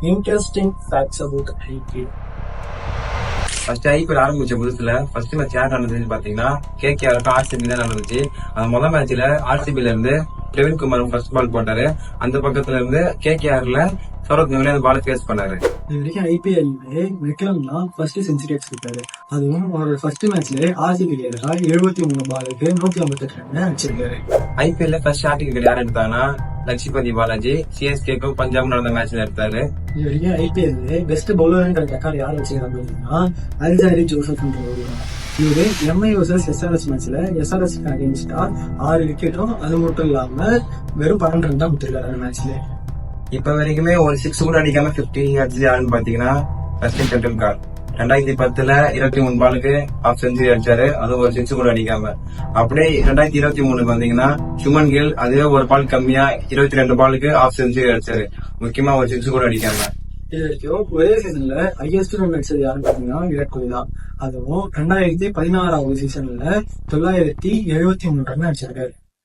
Interesting facts about IPL. First IPL ஆரம்பிச்ச புதுசுல first match யார் நடந்துச்சுன்னு பாத்தீங்கன்னா கேகேஆருக்கு ஆர்சிபி தான் நடந்துச்சு. அந்த முதல் மேட்ச்ல ஆர்சிபில இருந்து பிரவீன் குமார் ஃபர்ஸ்ட் பால் போட்டாரு. அந்த பக்கத்துல இருந்து கேகேஆர்ல சௌரவ் கங்குலி அந்த பால் ஃபேஸ் பண்ணாரு. இது வரைக்கும் ஐபிஎல்ல விக்ரம் தான் ஃபர்ஸ்ட் செஞ்சுரி அடிச்சிருக்காரு. அதுவும் அவரோட ஃபர்ஸ்ட் மேட்ச்ல ஆர்சிபி எதிராக 73 பாலுக்கு 158 ரன் அடிச்சிருக்காரு. ஐபிஎல்ல ஃபர்ஸ்ட் ஸ்டார்டிங் விக்கெட் யார் எடுத்தாங்கன்னா லட்சுமிபதி பாலாஜி சிஎஸ்கேக்கும் பஞ்சாப் நடந்த மேட்ச்ல எடுத்தாரு. இது வரைக்கும் ஐபிஎல்ல பெஸ்ட் பவுலர்ன்ற ரெக்கார்டு யார் வச்சிருக்காங்க அப்படின்னா அல்ஜாரி ஜோசப் இவரு எம்ஐ வர்சஸ் எஸ்ஆர்எஸ் மேட்ச்ல எஸ்ஆர்எஸ் அகேன்ஸ்டா 6 விக்கெட்டும் அது மட்டும் இல்லாம வெறும் 12 ரன் தான் கொடுத்திருக்காரு அந்த மேட்ச்ல. இப்ப வரைக்குமே ஒரு 6 கூட அடிக்காம 50 அடிச்சு யாருன்னு பாத்தீங்கன்னா சச்சின் டெண்டுல்கர் 2010ல 23 பாலுக்கு ஹாஃப் செஞ்சுரி அடிச்சாரு. அது ஒரு 6 கூட அடிக்காம. அப்படியே 2023 பாத்தீங்கன்னா சுமன் கில் அதுவே ஒரு பால் கம்மியா 22 பாலுக்கு ஹாஃப் செஞ்சுரி அடிச்சாரு. முக்கியமா ஒரு 6 கூட அடிக்காம. இது வரைக்கும் ஒரே சீசன்ல ஹையஸ்ட் ரன் அடிச்சது யாருன்னு பாத்தீங்கன்னா விராட் கோலி தான். அதுவும் 2016 சீசன்ல 973 ரன் அடிச்சிருக்காரு.